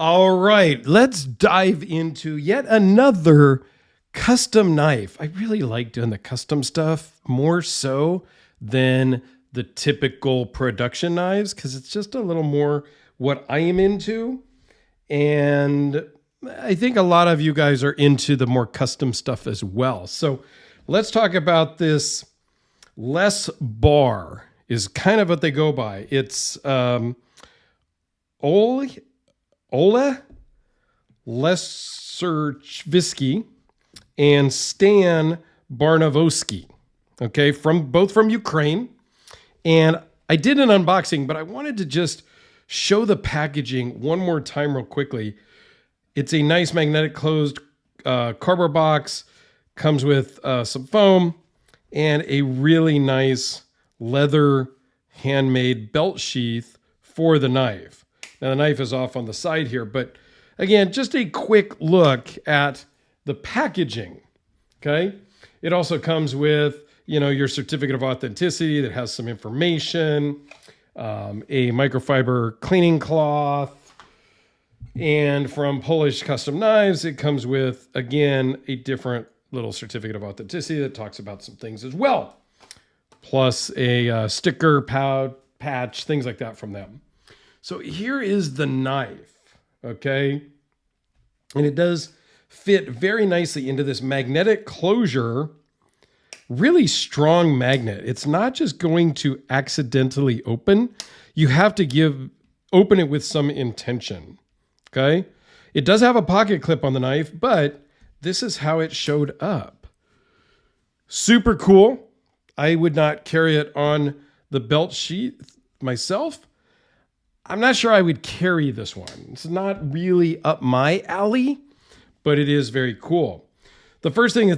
All right, let's dive into yet another custom knife. I really like doing the custom stuff more so than the typical production knives because it's just a little more what I am into. And I think a lot of you guys are into the more custom stuff as well. So let's talk about this LesBar is kind of what they go by. It's Ole Leserchvisky and Stan Barnavosky, okay, both from Ukraine. And I did an unboxing, but I wanted to just show the packaging one more time real quickly. It's a nice magnetic closed cardboard box, comes with some foam and a really nice leather handmade belt sheath for the knife. Now the knife is off on the side here, but again, just a quick look at the packaging, okay? It also comes with, your certificate of authenticity that has some information, a microfiber cleaning cloth, and from Polish Custom Knives, it comes with, again, a different little certificate of authenticity that talks about some things as well, plus a sticker, patch, things like that from them. So here is the knife, okay? And it does fit very nicely into this magnetic closure, really strong magnet. It's not just going to accidentally open. You have to open it with some intention, okay? It does have a pocket clip on the knife, but this is how it showed up. Super cool. I would not carry it on the belt sheath myself. I'm not sure I would carry this one. It's not really up my alley, but it is very cool. The first thing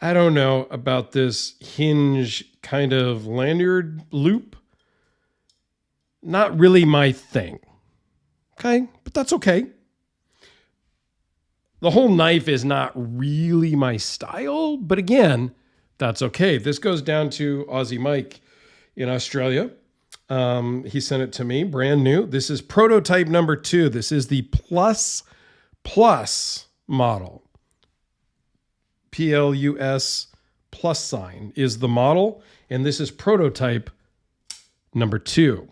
I don't know about this hinge kind of lanyard loop. Not really my thing. Okay, but that's okay. The whole knife is not really my style, but again, that's okay. This goes down to Aussie Mike in Australia. He sent it to me, brand new. This is prototype number 2. This is the plus model. PLUS plus sign is the model, and this is prototype number 2.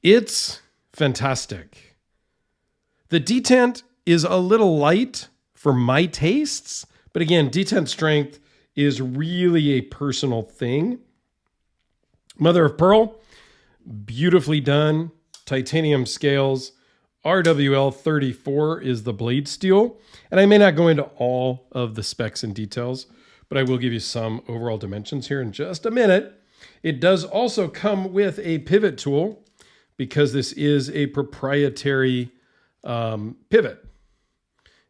It's fantastic. The detent is a little light for my tastes, but again, detent strength is really a personal thing. Mother of pearl, beautifully done, titanium scales, RWL 34 is the blade steel. And I may not go into all of the specs and details, but I will give you some overall dimensions here in just a minute. It does also come with a pivot tool because this is a proprietary pivot.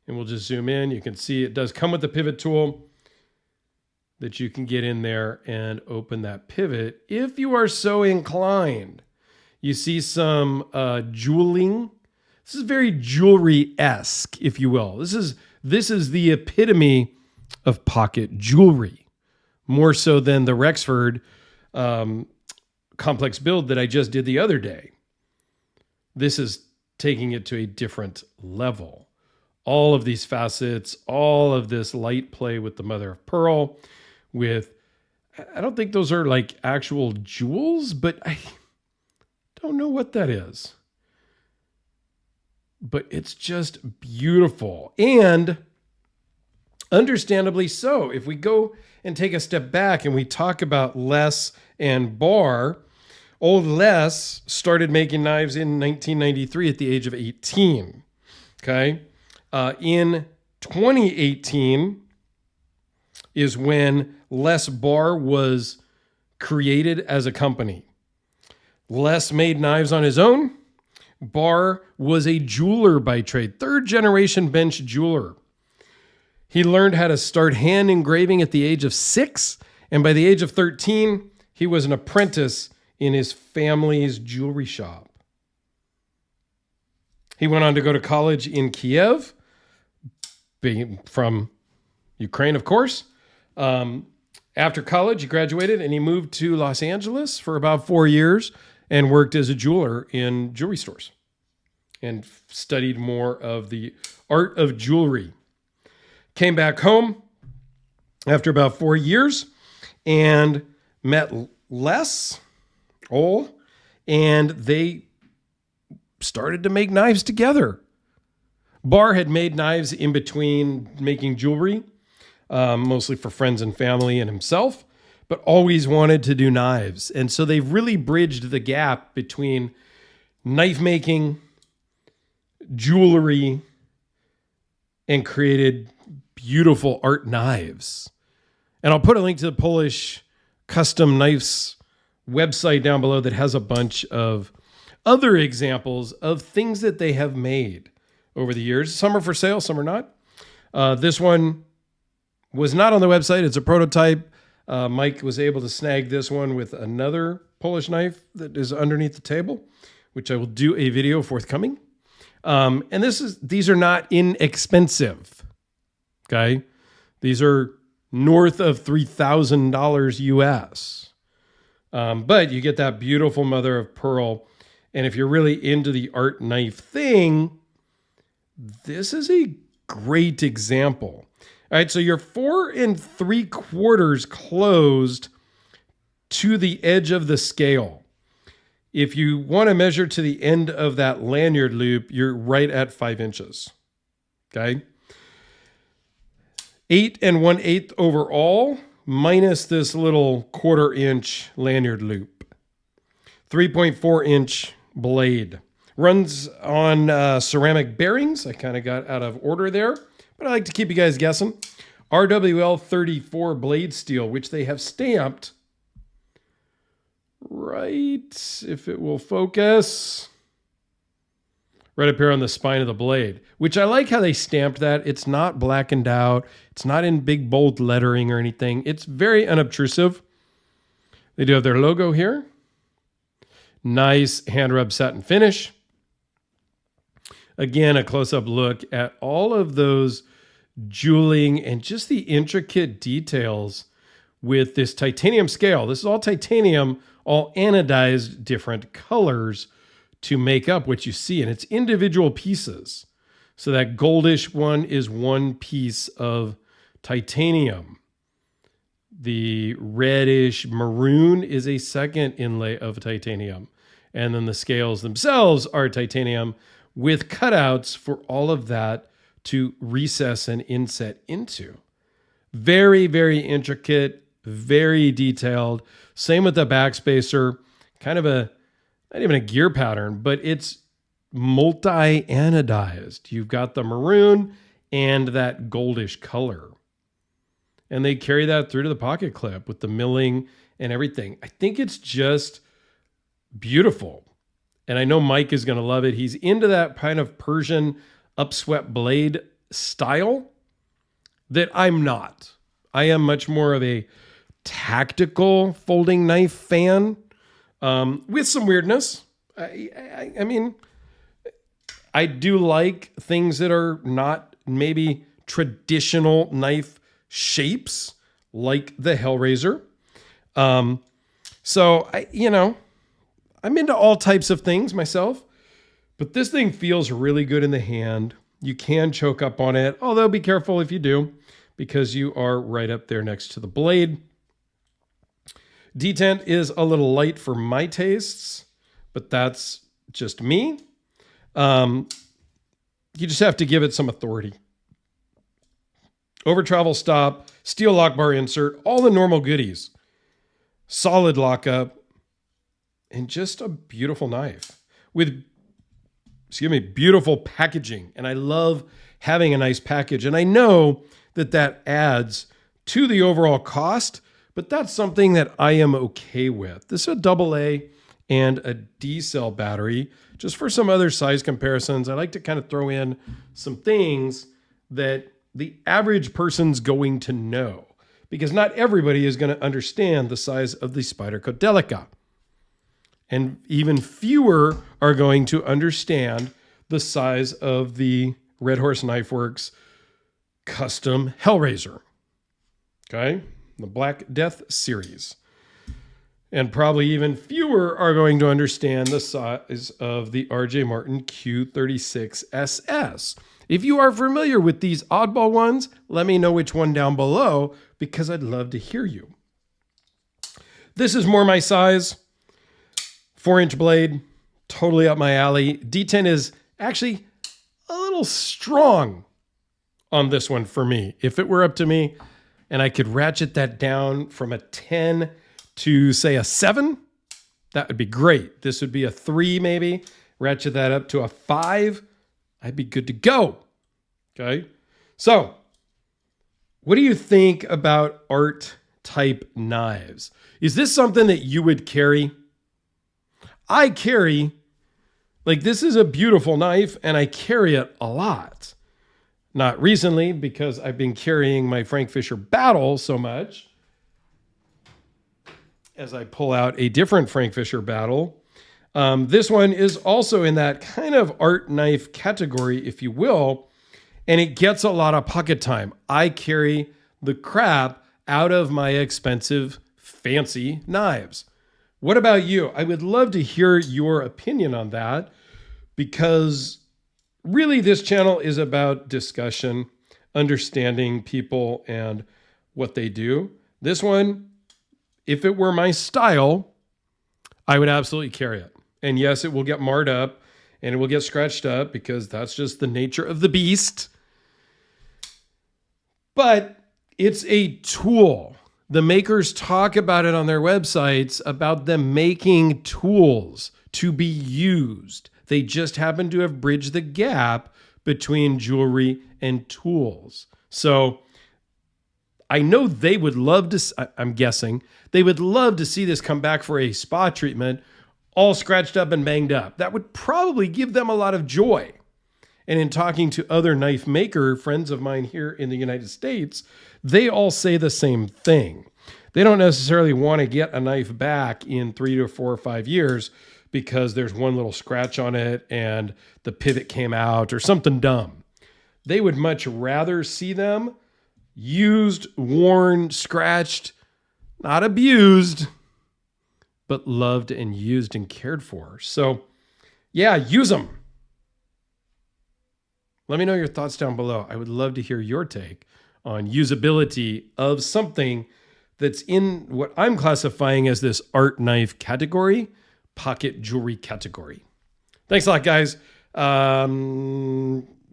And we'll just zoom in. You can see it does come with the pivot tool that you can get in there and open that pivot if you are so inclined. You see some jeweling. This is very jewelry-esque, if you will. This is the epitome of pocket jewelry, more so than the Rexford complex build that I just did the other day. This is taking it to a different level. All of these facets, all of this light play with the mother of pearl, I don't think those are like actual jewels, but I don't know what that is. But it's just beautiful, and understandably so. If we go and take a step back and we talk about Les and Bar, old Les started making knives in 1993 at the age of 18. Okay. In 2018 is when LesBar was created as a company. Les made knives on his own. Bar was a jeweler by trade, 3rd generation bench jeweler. He learned how to start hand engraving at the age of 6, and by the age of 13, he was an apprentice in his family's jewelry shop. He went on to go to college in Kiev, being from Ukraine, of course. After college, he graduated and he moved to Los Angeles for about 4 years and worked as a jeweler in jewelry stores and studied more of the art of jewelry. Came back home after about 4 years and met Les, and they started to make knives together. Bar had made knives in between making jewelry, mostly for friends and family and himself, but always wanted to do knives. And so they've really bridged the gap between knife making, jewelry, and created beautiful art knives. And I'll put a link to the Polish custom knives website down below that has a bunch of other examples of things that they have made over the years. Some are for sale, some are not. This one was not on the website. It's a prototype. Mike was able to snag this one with another Polish knife that is underneath the table, which I will do a video forthcoming. And these are not inexpensive. Okay. These are north of $3,000 US. But you get that beautiful mother of pearl. And if you're really into the art knife thing, this is a great example. All right, so you're 4 3/4 closed to the edge of the scale. If you want to measure to the end of that lanyard loop, you're right at 5 inches. Okay. 8 1/8 overall, minus this little 1/4 inch lanyard loop. 3.4 inch blade. Runs on ceramic bearings. I kind of got out of order there, but I like to keep you guys guessing. RWL 34 blade steel, which they have stamped right, if it will focus, right up here on the spine of the blade, which I like how they stamped that. It's not blackened out. It's not in big bold lettering or anything. It's very unobtrusive. They do have their logo here. Nice hand rub satin finish. Again, a close-up look at all of those jeweling and just the intricate details with this titanium scale. This is all titanium, all anodized different colors to make up what you see. And it's individual pieces. So that goldish one is one piece of titanium. The reddish maroon is a second inlay of titanium. And then the scales themselves are titanium with cutouts for all of that to recess and inset into. Very, very intricate, very detailed. Same with the backspacer, kind of not even a gear pattern, but it's multi-anodized. You've got the maroon and that goldish color. And they carry that through to the pocket clip with the milling and everything. I think it's just beautiful. And I know Mike is going to love it. He's into that kind of Persian upswept blade style that I'm not. I am much more of a tactical folding knife fan with some weirdness. I mean, I do like things that are not maybe traditional knife shapes like the Hellraiser. So I'm into all types of things myself, but this thing feels really good in the hand. You can choke up on it, although be careful if you do, because you are right up there next to the blade. Detent is a little light for my tastes, but that's just me. You just have to give it some authority. Over travel stop, steel lock bar insert, all the normal goodies. Solid lockup, and just a beautiful knife with, beautiful packaging. And I love having a nice package. And I know that adds to the overall cost, but that's something that I am okay with. This is a AA and a D cell battery. Just for some other size comparisons, I like to kind of throw in some things that the average person's going to know, because not everybody is going to understand the size of the Spyderco Delica. And even fewer are going to understand the size of the Red Horse Knife Works custom Hellraiser. Okay? The Black Death series. And probably even fewer are going to understand the size of the RJ Martin Q36SS. If you are familiar with these oddball ones, let me know which one down below because I'd love to hear you. This is more my size, 4-inch blade, totally up my alley. D10 is actually a little strong on this one for me. If it were up to me and I could ratchet that down from a 10 to say a 7, that would be great. This would be a 3 maybe. Ratchet that up to a 5. I'd be good to go. Okay. So what do you think about art type knives? Is this something that you would carry? I carry, like, this is a beautiful knife and I carry it a lot. Not recently because I've been carrying my Frank Fisher Battle so much. As I pull out a different Frank Fisher Battle. This one is also in that kind of art knife category, if you will, and it gets a lot of pocket time. I carry the crap out of my expensive, fancy knives. What about you? I would love to hear your opinion on that because really this channel is about discussion, understanding people and what they do. This one, if it were my style, I would absolutely carry it. And yes, it will get marred up and it will get scratched up because that's just the nature of the beast. But it's a tool. The makers talk about it on their websites, about them making tools to be used. They just happen to have bridged the gap between jewelry and tools. So I know they would love to, I'm guessing, they would love to see this come back for a spa treatment, all scratched up and banged up. That would probably give them a lot of joy. And in talking to other knife maker friends of mine here in the United States, they all say the same thing. They don't necessarily want to get a knife back in 3 to 4 or 5 years because there's one little scratch on it and the pivot came out or something dumb. They would much rather see them used, worn, scratched, not abused, but loved and used and cared for. So yeah, use them. Let me know your thoughts down below. I would love to hear your take on usability of something that's in what I'm classifying as this art knife category, pocket jewelry category. Thanks a lot, guys.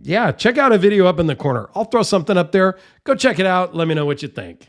Yeah, check out a video up in the corner. I'll throw something up there. Go check it out. Let me know what you think.